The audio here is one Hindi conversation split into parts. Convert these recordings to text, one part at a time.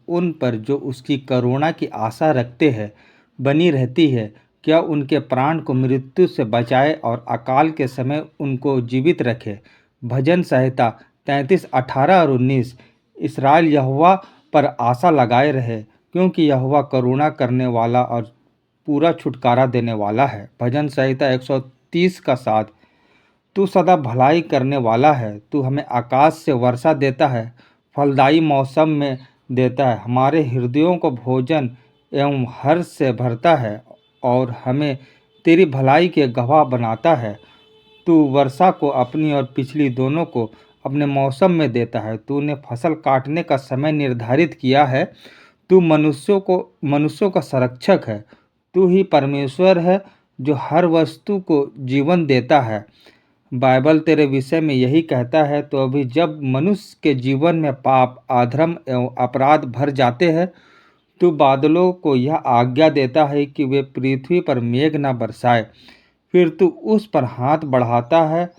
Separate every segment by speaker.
Speaker 1: उन पर जो उसकी करुणा की आशा रखते हैं बनी रहती है। क्या उनके प्राण को मृत्यु से बचाए और अकाल के समय उनको जीवित रखे। भजन संहिता 33:18 और 19। इसराइल यहोवा पर आशा लगाए रहे, क्योंकि यहोवा करुणा करने वाला और पूरा छुटकारा देने वाला है। भजन संहिता 130 का 7। तू सदा भलाई करने वाला है, तू हमें आकाश से वर्षा देता है, फलदायी मौसम में देता है, हमारे हृदयों को भोजन एवं हर्ष से भरता है और हमें तेरी भलाई के गवाह बनाता है। तू वर्षा को अपनी और पिछली दोनों को अपने मौसम में देता है। तूने फसल काटने का समय निर्धारित किया है। तू मनुष्यों का संरक्षक है। तू ही परमेश्वर है जो हर वस्तु को जीवन देता है। बाइबल तेरे विषय में यही कहता है। तो अभी जब मनुष्य के जीवन में पाप, अधर्म एवं अपराध भर जाते हैं, तू बादलों को यह आज्ञा देता है कि वे पृथ्वी पर मेघ न बरसाए। फिर तू उस पर हाथ बढ़ाता है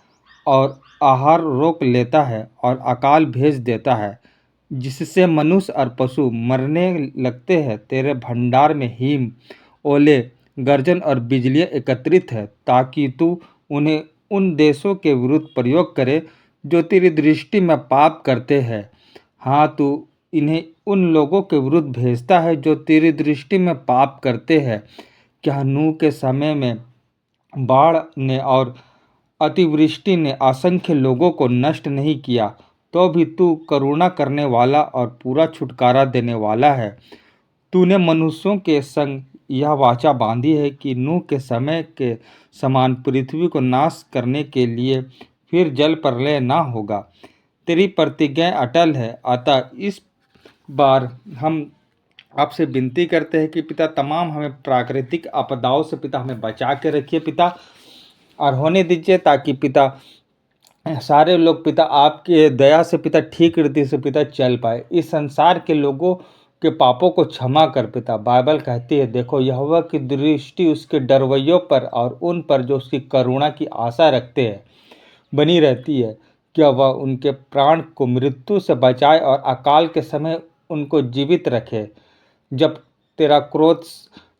Speaker 1: और आहार रोक लेता है और अकाल भेज देता है, जिससे मनुष्य और पशु मरने लगते हैं। तेरे भंडार में हिम, ओले, गर्जन और बिजलियाँ एकत्रित है, ताकि तू उन्हें उन देशों के विरुद्ध प्रयोग करे जो तेरी दृष्टि में पाप करते हैं। हाँ, तू इन्हें उन लोगों के विरुद्ध भेजता है जो तेरी दृष्टि में पाप करते हैं। क्या नूह के समय में बाढ़ ने और अतिवृष्टि ने असंख्य लोगों को नष्ट नहीं किया, तो भी तू करुणा करने वाला और पूरा छुटकारा देने वाला है। तूने मनुष्यों के संग यह वाचा बांधी है कि नूह के समय के समान पृथ्वी को नाश करने के लिए फिर जल प्रलय ना होगा। तेरी प्रतिज्ञा अटल है। अतः इस बार हम आपसे विनती करते हैं कि पिता, तमाम हमें प्राकृतिक आपदाओं से पिता हमें बचा के रखिए पिता, और होने दीजिए ताकि पिता सारे लोग पिता आपके दया से पिता ठीक रीति से पिता चल पाए। इस संसार के लोगों के पापों को क्षमा कर पिता। बाइबल कहती है, देखो यहोवा की दृष्टि उसके डरवैयों पर और उन पर जो उसकी करुणा की आशा रखते हैं बनी रहती है। क्या वह उनके प्राण को मृत्यु से बचाए और अकाल के समय उनको जीवित रखे। जब तेरा क्रोध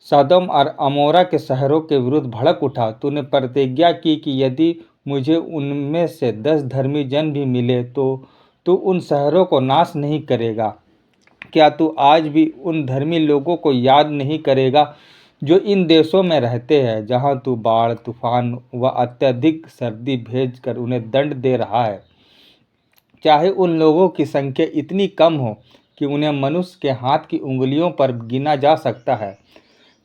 Speaker 1: सदोम और अमोरा के शहरों के विरुद्ध भड़क उठा, तूने प्रतिज्ञा की कि यदि मुझे उनमें से 10 धर्मी जन भी मिले तो तू उन शहरों को नाश नहीं करेगा। क्या तू आज भी उन धर्मी लोगों को याद नहीं करेगा जो इन देशों में रहते हैं, जहां तू बाढ़, तूफान व अत्यधिक सर्दी भेजकर उन्हें दंड दे रहा है। चाहे उन लोगों की संख्या इतनी कम हो कि उन्हें मनुष्य के हाथ की उंगलियों पर गिना जा सकता है,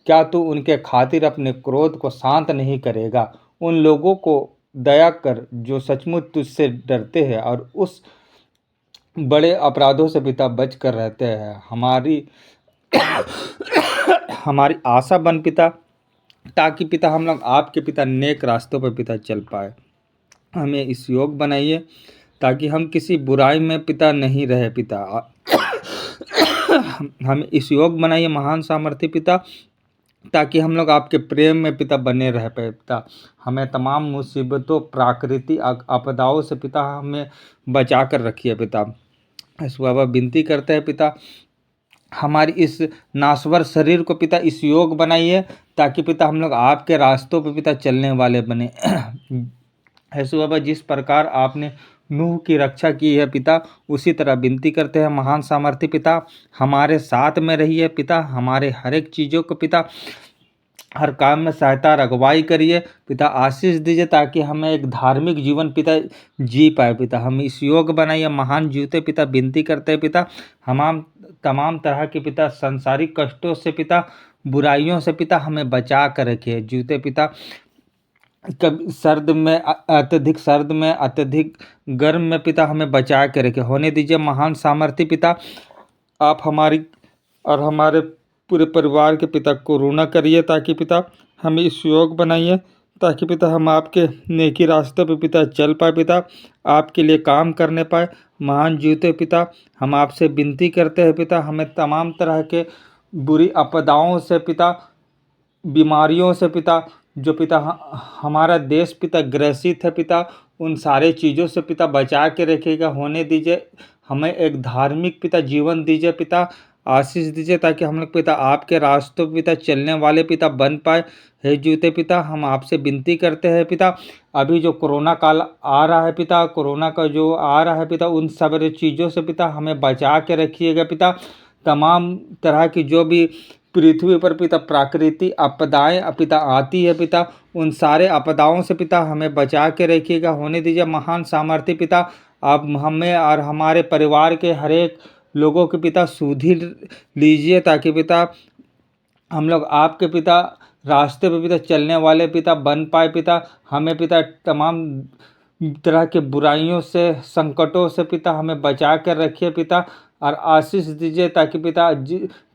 Speaker 1: क्या तू उनके खातिर अपने क्रोध को शांत नहीं करेगा। उन लोगों को दया कर जो सचमुच तुझसे डरते हैं और उस बड़े अपराधों से पिता बच कर रहते हैं। हमारी हमारी आशा बन पिता, ताकि पिता हम लोग आपके पिता नेक रास्तों पर पिता चल पाए। हमें इस योग बनाइए ताकि हम किसी बुराई में पिता नहीं रहे पिता। हमें इस योग बनाइए महान सामर्थ्य पिता, ताकि हम लोग आपके प्रेम में पिता बने रह पाए पिता। हमें तमाम मुसीबतों, प्राकृतिक आपदाओं से पिता हमें बचा कर रखिए पिता। इस बाबा विनती करते हैं पिता, हमारी इस नाश्वर शरीर को पिता इस योग बनाइए, ताकि पिता हम लोग आपके रास्तों पे पिता चलने वाले बने। यीशु बाबा, जिस प्रकार आपने नूह की रक्षा की है पिता, उसी तरह विनती करते हैं महान सामर्थ्य पिता, हमारे साथ में रहिए पिता। हमारे हर एक चीज़ों को पिता, हर काम में सहायता अगुवाई करिए पिता, आशीष दीजिए, ताकि हमें एक धार्मिक जीवन पिता जी पाए पिता। हम इस योग बनाइए महान जीवते पिता, विनती करते हैं पिता। हम तमाम तरह के पिता संसारिक कष्टों से पिता, बुराइयों से पिता हमें बचा कर रखिए जीवते पिता। कभी अत्यधिक सर्द में, अत्यधिक गर्म में पिता हमें बचा के रखे। होने दीजिए महान सामर्थ्य पिता, आप हमारी और हमारे पूरे परिवार के पिता करुणा करिए, ताकि पिता हमें इस योग बनाइए, ताकि पिता हम आपके नेकी रास्ते पे पिता चल पाए पिता, आपके लिए काम करने पाए। महान जीवते पिता, हम आपसे विनती करते हैं पिता, हमें तमाम तरह के बुरी आपदाओं से पिता, बीमारियों से पिता, जो पिता हमारा देश पिता ग्रसित है पिता, उन सारे चीज़ों से पिता बचा के रखिएगा। होने दीजिए हमें एक धार्मिक पिता जीवन दीजिए पिता, आशीष दीजिए, ताकि हम लोग पिता आपके रास्तों पे पिता चलने वाले पिता बन पाए। हे जीते पिता, हम आपसे विनती करते हैं पिता, अभी जो कोरोना काल आ रहा है पिता, कोरोना का जो आ रहा है पिता, उन सब चीज़ों से पिता हमें बचा के रखिएगा पिता। तमाम तरह की जो भी पृथ्वी पर पिता प्राकृतिक आपदाएं पिता आती है पिता, उन सारे आपदाओं से पिता हमें बचा के रखिएगा। होने दीजिए महान सामर्थ्य पिता, आप हमें और हमारे परिवार के हर एक लोगों के पिता सुधि लीजिए, ताकि पिता हम लोग आपके पिता रास्ते पे पिता चलने वाले पिता बन पाए पिता। हमें पिता तमाम तरह के बुराइयों से, संकटों से पिता हमें बचा कर रखिए पिता, और आशीष दीजिए, ताकि पिता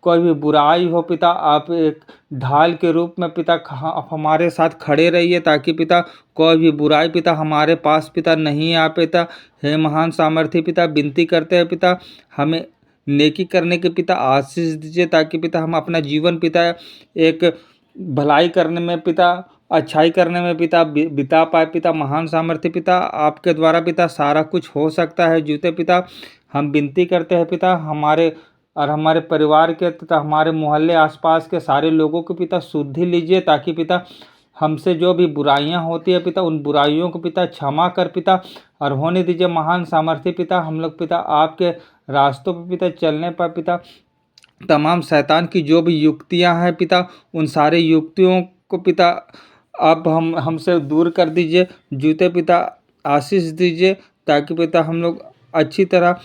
Speaker 1: कोई भी बुराई हो पिता, आप एक ढाल के रूप में पिता आप हमारे साथ खड़े रहिए, ताकि पिता कोई भी बुराई पिता हमारे पास पिता नहीं आ पिता। हे महान सामर्थ्य पिता, विनती करते हैं पिता, हमें नेकी करने के पिता आशीष दीजिए, ताकि पिता हम अपना जीवन पिता एक भलाई करने में पिता, अच्छाई करने में पिता बिता पाए पिता। महान सामर्थ्य पिता, आपके द्वारा पिता सारा कुछ हो सकता है जूते पिता। हम विनती करते हैं पिता, हमारे और हमारे परिवार के तथा हमारे मोहल्ले आसपास के सारे लोगों को पिता शुद्धि लीजिए, ताकि पिता हमसे जो भी बुराइयां होती है पिता, उन बुराइयों को पिता क्षमा कर पिता, और होने दीजिए महान सामर्थ्य पिता, हम लोग पिता आपके रास्तों पर पिता चलने पर पिता तमाम शैतान की जो भी युक्तियां हैं पिता, उन सारे युक्तियों को पिता आप हमसे दूर कर दीजिए। जूते पिता आशीष दीजिए, ताकि पिता हम लोग अच्छी तरह